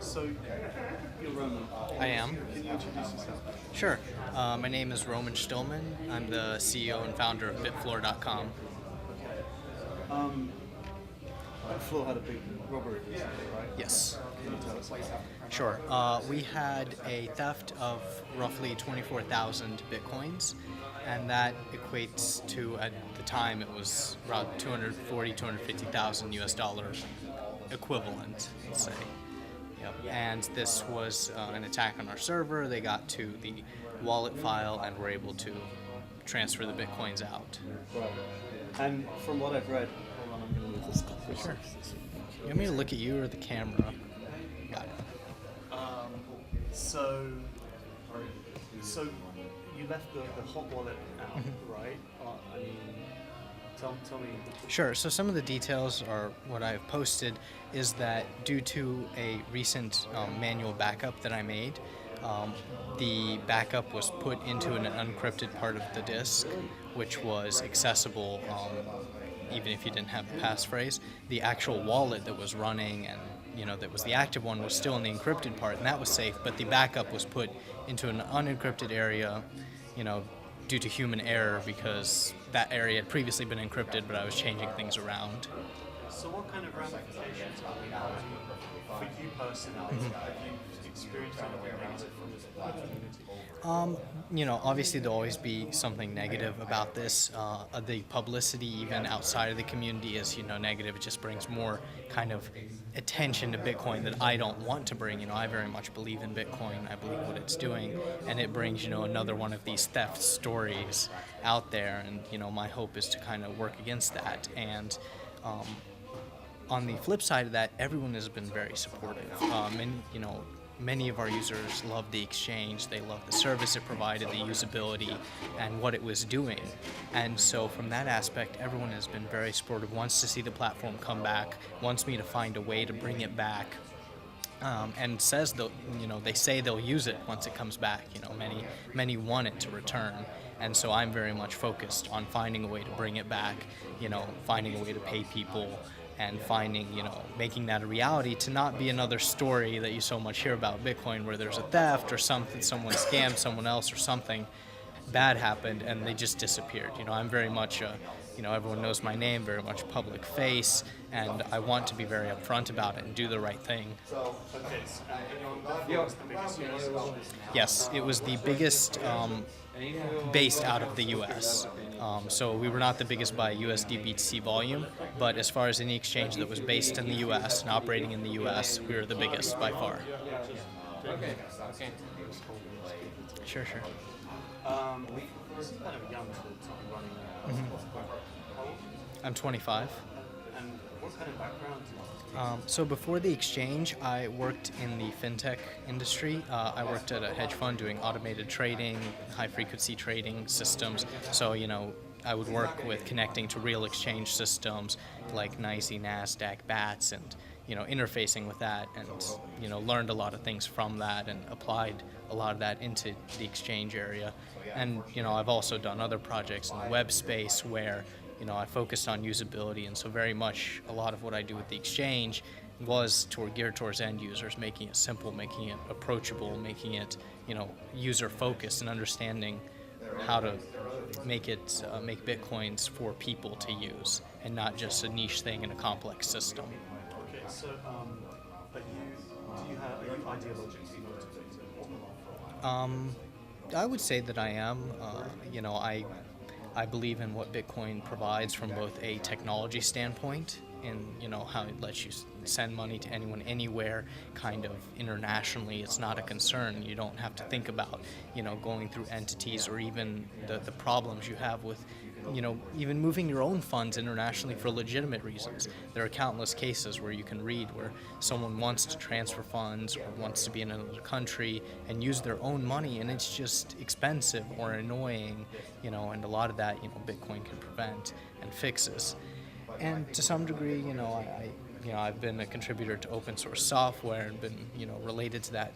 So, you're Roman. I am. Can you introduce yourself? Sure. My name is Roman Shtylman. I'm the CEO and founder of Bitfloor.com. Um, Bitfloor had a big robbery recently, right? Yes. Can you tell us about that? Sure. We had a theft of roughly 24,000 bitcoins, and that equates to, at the time, it was around 250,000 US dollars equivalent, let's say. Yep. And this was an attack on our server. They got to the wallet file and were able to transfer the bitcoins out. Right. And from what I've read, hold on, I'm going to move this. Sure. You want me to look at you or the camera? Got it. So, so you left the hot wallet out, right? I mean, tell me. Sure. So some of the details are what I've posted is that due to a recent manual backup that I made, the backup was put into an unencrypted part of the disk, which was accessible even if you didn't have the passphrase. The actual wallet that was running and that was the active one was still in the encrypted part, and that was safe. But the backup was put into an unencrypted area, due to human error because that area had previously been encrypted, but I was changing things around. So what kind of ramifications for you personally have you experienced anything negative from this community? Obviously there'll always be something negative about this. The publicity, even outside of the community, is negative. It just brings more kind of attention to Bitcoin that I don't want to bring. I very much believe in Bitcoin. I believe what it's doing, and it brings another one of these theft stories out there. And my hope is to kind of work against that. And on the flip side of that, everyone has been very supportive. And many of our users love the exchange. They love the service it provided, the usability, and what it was doing. And so from that aspect, everyone has been very supportive, wants to see the platform come back, wants me to find a way to bring it back, and says they say they'll use it once it comes back. Many want it to return. And so I'm very much focused on finding a way to bring it back, finding a way to pay people, and finding, making that a reality, to not be another story that you so much hear about Bitcoin where there's a theft or something, someone scammed someone else or something bad happened and they just disappeared. I'm very much, everyone knows my name, very much public face, and I want to be very upfront about it and do the right thing. Yes, it was the biggest based out of the U.S. So we were not the biggest by USD BTC volume, but as far as any exchange that was based in the U.S. and operating in the U.S., we were the biggest by far. Okay. Sure. This is kind of young to be running I'm 25. And what kind of background do you have? So before the exchange, I worked in the fintech industry. I worked at a hedge fund doing automated trading, high-frequency trading systems. So, I would work with connecting to real exchange systems like NYSE, NASDAQ, BATS, and, interfacing with that, and, learned a lot of things from that and applied a lot of that into the exchange area. And, I've also done other projects in the web space where I focused on usability, and so very much a lot of what I do with the exchange was geared towards end users, making it simple, making it approachable, making it user focused, and understanding how to make Bitcoins for people to use, and not just a niche thing in a complex system. Okay, so are you ideologically motivated? I would say that I am. I believe in what Bitcoin provides from both a technology standpoint, in how it lets you send money to anyone anywhere, kind of internationally. It's not a concern. You don't have to think about going through entities, or even the problems you have with even moving your own funds internationally for legitimate reasons. There are countless cases where you can read where someone wants to transfer funds or wants to be in another country and use their own money, and it's just expensive or annoying, and a lot of that, Bitcoin can prevent and fixes. And to some degree, I've been a contributor to open source software and been, related to that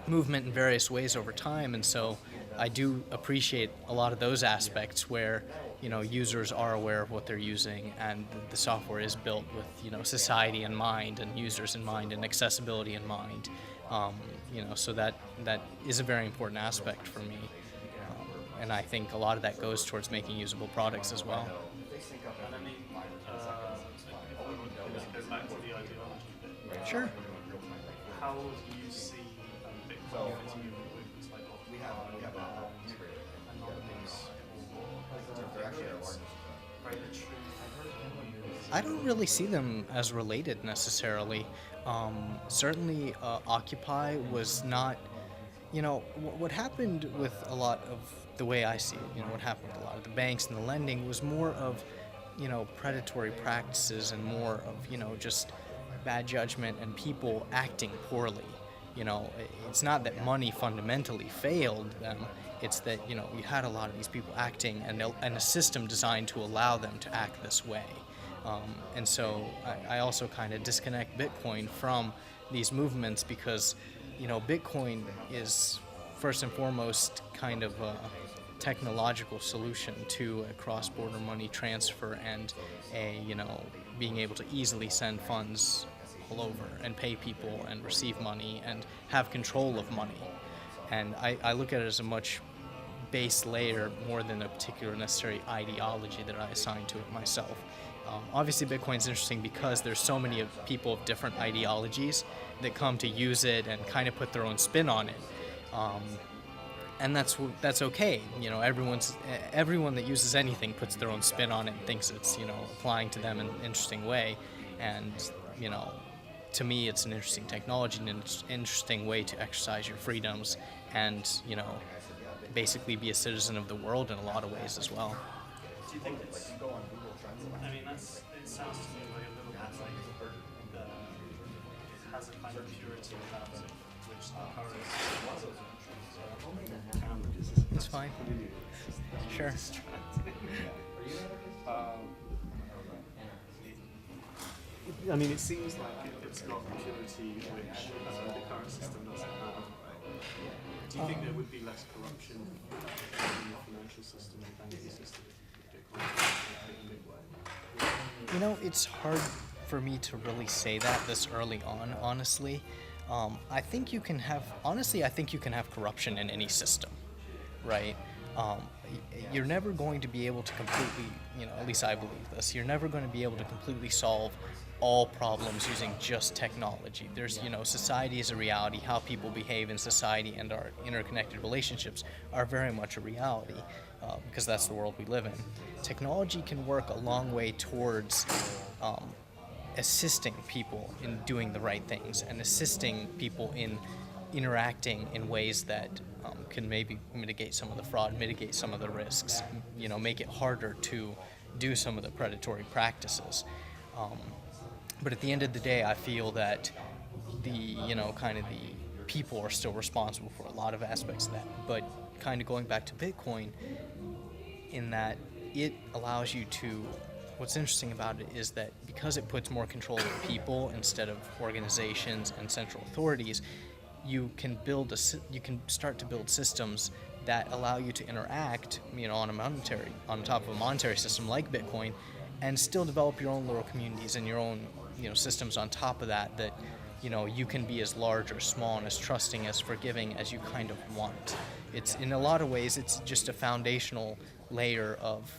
movement in various ways over time, and so I do appreciate a lot of those aspects where, users are aware of what they're using, and the software is built with society in mind and users in mind and accessibility in mind. So that is a very important aspect for me, and I think a lot of that goes towards making usable products as well. And I mean, let's go back to the ideology bit. Sure. How do you see Bitcoin fitting in with movements like Occupy, Anonymous, or Private Truth? I don't really see them as related necessarily. Certainly, Occupy was not. What happened with a lot of the way I see it, what happened with a lot of the banks and the lending was more of, predatory practices and more of, just bad judgment and people acting poorly. It's not that money fundamentally failed them. It's that, you had a lot of these people acting and a system designed to allow them to act this way. And so I also kind of disconnect Bitcoin from these movements because, Bitcoin is first and foremost kind of a technological solution to a cross-border money transfer and being able to easily send funds all over and pay people and receive money and have control of money. And I look at it as a much base layer more than a particular necessary ideology that I assign to it myself. Obviously, Bitcoin's interesting because there's so many people of different ideologies that come to use it and kind of put their own spin on it, and that's okay. Everyone that uses anything puts their own spin on it and thinks it's applying to them in an interesting way, and to me, it's an interesting technology and an interesting way to exercise your freedoms and basically be a citizen of the world in a lot of ways as well. Do you think it's? I mean, it sounds to me like a little bit like it has a kind of purity about it, which the current. It's fine. Sure. I mean, it seems like it's got purity which the current system doesn't have. Do you think there would be less corruption in the financial system and banking system if Bitcoin was in a big way? It's hard for me to really say that this early on, honestly. I think you can have corruption in any system, right? You're never going to be able to completely, at least I believe this, you're never going to be able to completely solve all problems using just technology. There's, society is a reality. How people behave in society and our interconnected relationships are very much a reality because that's the world we live in. Technology can work a long way towards assisting people in doing the right things and assisting people in interacting in ways that can maybe mitigate some of the fraud, mitigate some of the risks, make it harder to do some of the predatory practices. But at the end of the day, I feel that the people are still responsible for a lot of aspects of that. But kind of going back to Bitcoin, in that it allows you to, what's interesting about it is that because it puts more control of people instead of organizations and central authorities, you can start to build systems that allow you to interact, on top of a monetary system like Bitcoin, and still develop your own little communities and your own, systems on top of that you can be as large or small and as trusting, as forgiving as you kind of want. It's, in a lot of ways, it's just a foundational layer of,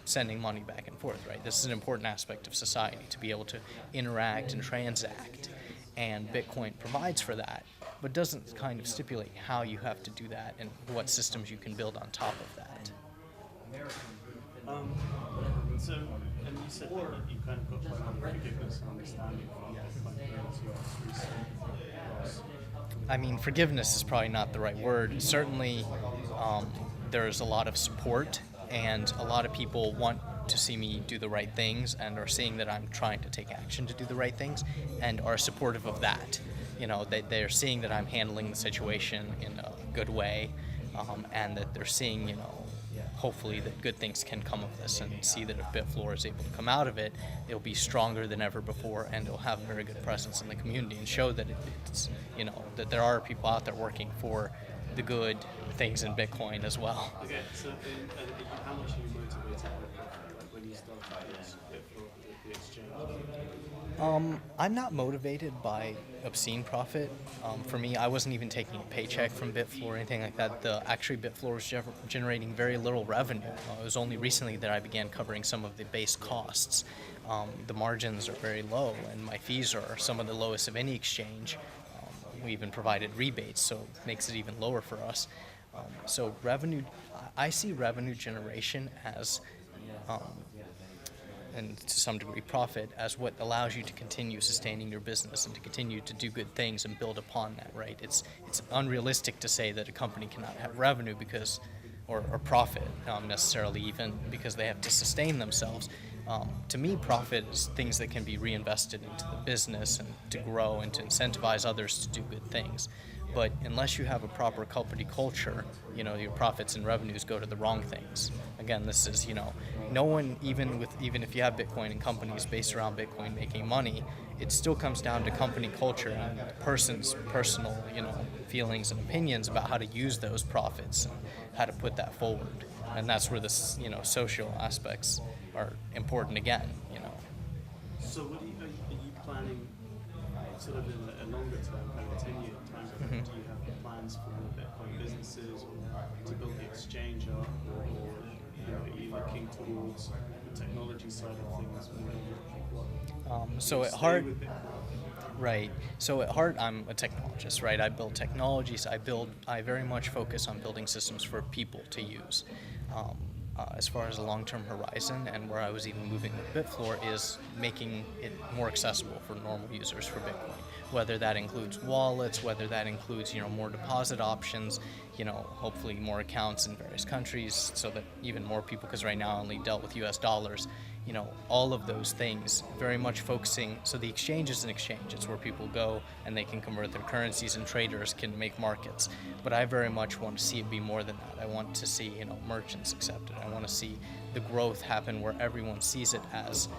sending money back and forth, right? This is an important aspect of society, to be able to interact and transact, and Bitcoin provides for that, but doesn't kind of stipulate how you have to do that and what systems you can build on top of that. So, and you said that you kind of got quite a lot of forgiveness and understanding from I mean, forgiveness is probably not the right word. Certainly, there's a lot of support, and a lot of people want to see me do the right things and are seeing that I'm trying to take action to do the right things and are supportive of that. They're seeing that I'm handling the situation in a good way, and that they're seeing, hopefully that good things can come of this, and see that if Bitfloor is able to come out of it, it'll be stronger than ever before, and it'll have a very good presence in the community and show that it's, that there are people out there working for the good things in Bitcoin as well. Okay, so how much are you motivated by profit? Like when you started this Bitfloor with the exchange? I'm not motivated by obscene profit. For me, I wasn't even taking a paycheck from Bitfloor or anything like that. Actually, Bitfloor was generating very little revenue. It was only recently that I began covering some of the base costs. The margins are very low, and my fees are some of the lowest of any exchange. We even provided rebates, so it makes it even lower for us. So revenue, I see revenue generation as and to some degree profit as what allows you to continue sustaining your business and to continue to do good things and build upon that, right? It's unrealistic to say that a company cannot have revenue because or profit necessarily even because they have to sustain themselves. To me, profit is things that can be reinvested into the business and to grow and to incentivize others to do good things. But unless you have a proper company culture, your profits and revenues go to the wrong things. Again, this is, no one, even if you have Bitcoin and companies based around Bitcoin making money, it still comes down to company culture and the person's personal, feelings and opinions about how to use those profits and how to put that forward. And that's where the, social aspects are important again. So what are you planning sort of in a longer term, kind of 10-year time frame? Do you have plans for more Bitcoin businesses or to build the exchange up or are you looking towards the technology side of things? So at heart, right. So at heart, I'm a technologist, right? I build technologies. I very much focus on building systems for people to use. As far as a long-term horizon, and where I was even moving with Bitfloor, is making it more accessible for normal users for Bitcoin. Whether that includes wallets, whether that includes more deposit options, hopefully more accounts in various countries, so that even more people, because right now I only dealt with U.S. dollars. All of those things, very much focusing. So the exchange is an exchange. It's where people go and they can convert their currencies and traders can make markets. But I very much want to see it be more than that. I want to see, merchants accepted. I want to see the growth happen where everyone sees it as,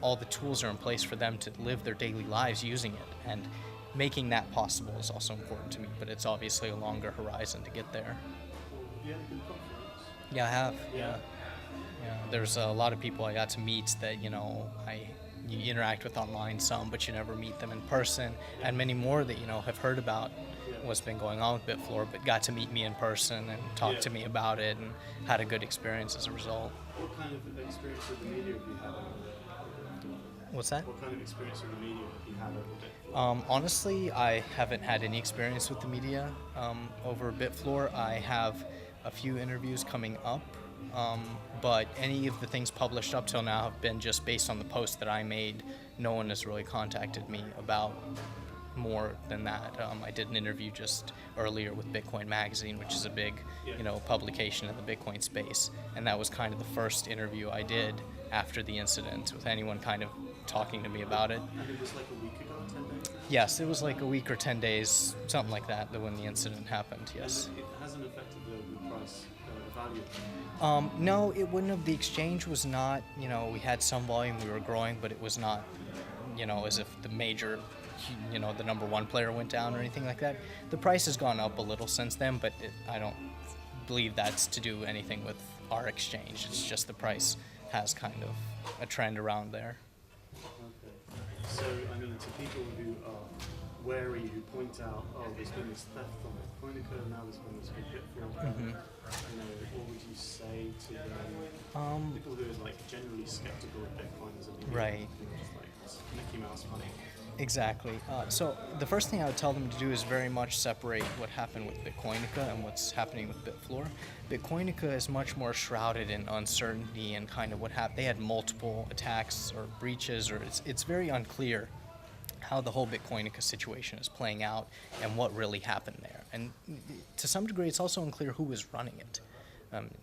all the tools are in place for them to live their daily lives using it. And making that possible is also important to me, but it's obviously a longer horizon to get there. Yeah, good conference. Yeah, I have. Yeah. There's a lot of people I got to meet that you interact with online some, but you never meet them in person, and many more that have heard about what's been going on with Bitfloor, but got to meet me in person and talk to me about it and had a good experience as a result. What kind of experience with the media have you had over there? What's that? What kind of experience with the media have you had over Bitfloor? Honestly, I haven't had any experience with the media over Bitfloor. I have a few interviews coming up. But any of the things published up till now have been just based on the post that I made. No one has really contacted me about more than that. I did an interview just earlier with Bitcoin Magazine, which is a big, publication in the Bitcoin space, and that was kind of the first interview I did after the incident with anyone kind of talking to me about it. And it was like a week ago, 10 days? Yes, it was like a week or 10 days, something like that, when the incident happened, yes. And it hasn't affected the price, the value? No, it wouldn't have. The exchange was not, we had some volume, we were growing, but it was not, as if the major, the number one player went down or anything like that. The price has gone up a little since then, but I don't believe that's to do anything with our exchange. It's just the price has kind of a trend around there. Okay. So, to people who are wary, who point out, there's been this theft from Bitcoinica, now there's been this big Bitfloor. What would you say to them? People who are generally skeptical of Bitcoin as a medium, right? Just Mickey Mouse money. Exactly. So the first thing I would tell them to do is very much separate what happened with Bitcoinica and what's happening with Bitfloor. Bitcoinica is much more shrouded in uncertainty and kind of what happened. They had multiple attacks or breaches, or it's very unclear how the whole Bitcoinica situation is playing out and what really happened there. And to some degree, it's also unclear who was running it,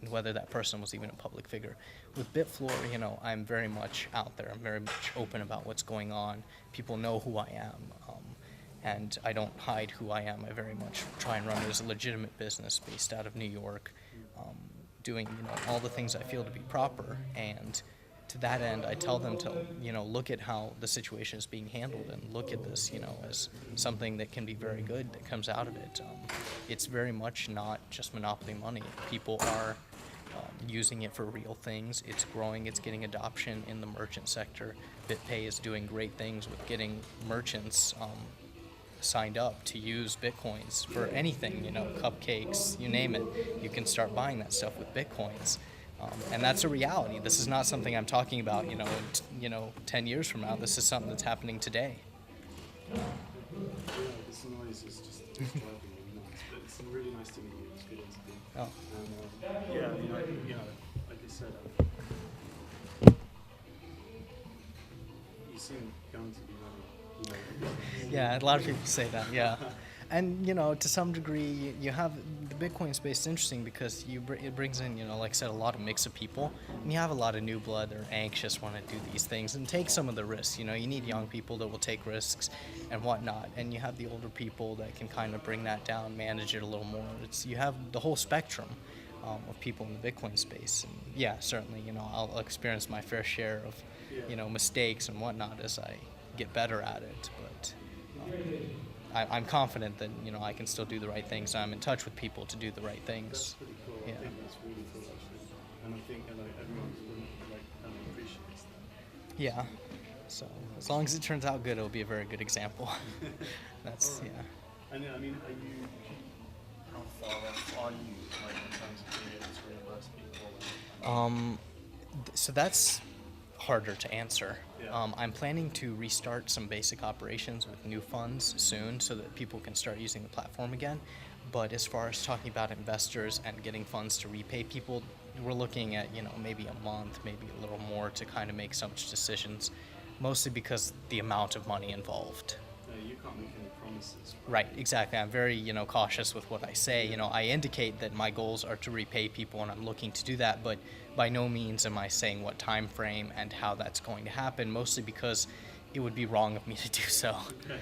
whether that person was even a public figure. With Bitfloor, I'm very much out there. I'm very much open about what's going on. People know who I am, and I don't hide who I am. I very much try and run it as a legitimate business based out of New York, doing all the things I feel to be proper and to that end, I tell them to, look at how the situation is being handled and look at this, as something that can be very good that comes out of it. It's very much not just monopoly money. People are using it for real things. It's growing. It's getting adoption in the merchant sector. BitPay is doing great things with getting merchants signed up to use Bitcoins for anything, cupcakes, you name it. You can start buying that stuff with Bitcoins. And that's a reality. This is not something I'm talking about, in 10 years from now. This is something that's happening today. Yeah, this noise is just driving me nuts. But it's really nice to meet you. It's a good interview. Oh. And yeah, I mean, like I said, you seem going to be running. Yeah, a lot of people say that. Yeah. And to some degree, you have the Bitcoin space is interesting because it brings in, like I said, a lot of mix of people, and you have a lot of new blood that are anxious, want to do these things and take some of the risks. You need young people that will take risks and whatnot, and you have the older people that can kind of bring that down, manage it a little more. You have the whole spectrum of people in the Bitcoin space, and yeah, certainly, I'll experience my fair share of, mistakes and whatnot as I get better at it, but. I'm confident that I can still do the right things. I'm in touch with people to do the right things. That's pretty cool. Yeah. I think that's really cool actually, and I think everyone appreciates that. Yeah. So as long as it turns out good, it'll be a very good example. That's Right. yeah. And I mean, how far off are you in terms of being able to reimburse people? So that's harder to answer. Yeah. I'm planning to restart some basic operations with new funds soon so that people can start using the platform again. But as far as talking about investors and getting funds to repay people, we're looking at, maybe a month, maybe a little more to kind of make such decisions, mostly because the amount of money involved. You can't make any promises. Right, exactly. I'm very, cautious with what I say. I indicate that my goals are to repay people and I'm looking to do that, but by no means am I saying what time frame and how that's going to happen, mostly because it would be wrong of me to do so,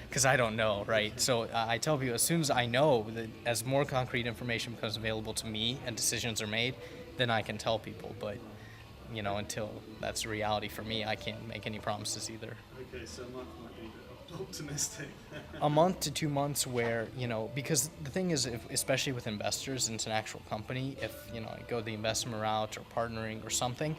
because I don't know, right? So I tell people as soon as I know, that as more concrete information becomes available to me and decisions are made, then I can tell people, but until that's a reality for me, I can't make any promises either. Okay, so a month might be a bit optimistic. A month to 2 months where, because the thing is, especially with investors into an actual company, if, you go the investment route or partnering or something,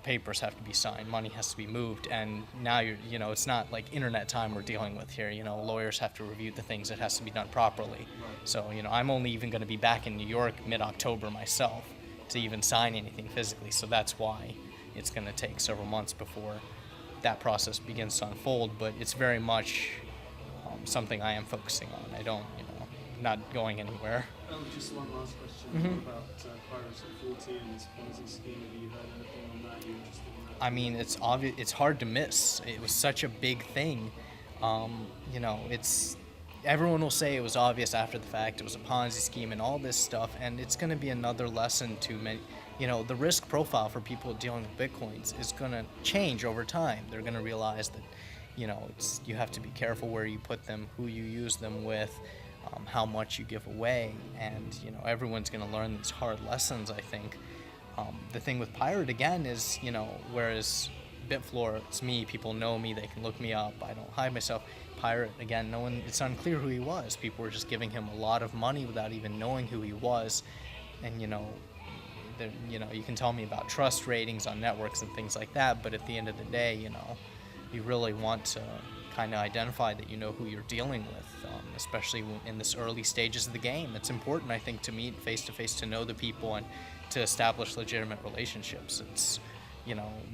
papers have to be signed, money has to be moved, and now it's not like internet time we're dealing with here, lawyers have to review the things, it has to be done properly. So, I'm only even going to be back in New York mid-October myself to even sign anything physically, so that's why it's going to take several months before that process begins to unfold, but it's very much something I am focusing on. I don't, not going anywhere. Just one last question. Mm-hmm. What about Pirates at 40 and this Ponzi scheme? Have you heard anything on that? Are you interested in that? I mean, it's obvious. It's hard to miss. It was such a big thing. It's everyone will say it was obvious after the fact. It was a Ponzi scheme and all this stuff, and it's going to be another lesson to many. The risk profile for people dealing with Bitcoins is going to change over time. They're going to realize that, you have to be careful where you put them, who you use them with, how much you give away, and, everyone's going to learn these hard lessons, I think. The thing with Pirate, again, is, whereas Bitfloor, it's me, people know me, they can look me up, I don't hide myself. Pirate, again, it's unclear who he was. People were just giving him a lot of money without even knowing who he was, and, you can tell me about trust ratings on networks and things like that, but at the end of the day, you really want to kind of identify that you know who you're dealing with, especially in this early stages of the game. It's important, I think, to meet face-to-face, to know the people, and to establish legitimate relationships. It's,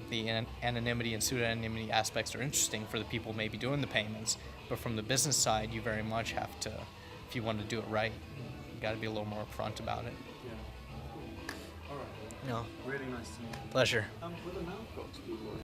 the anonymity and pseudo-anonymity aspects are interesting for the people maybe doing the payments, but from the business side, you very much have to, if you want to do it right, you got to be a little more upfront about it. Yeah. All right. No. Really nice to meet you. Pleasure. With an outbox, people.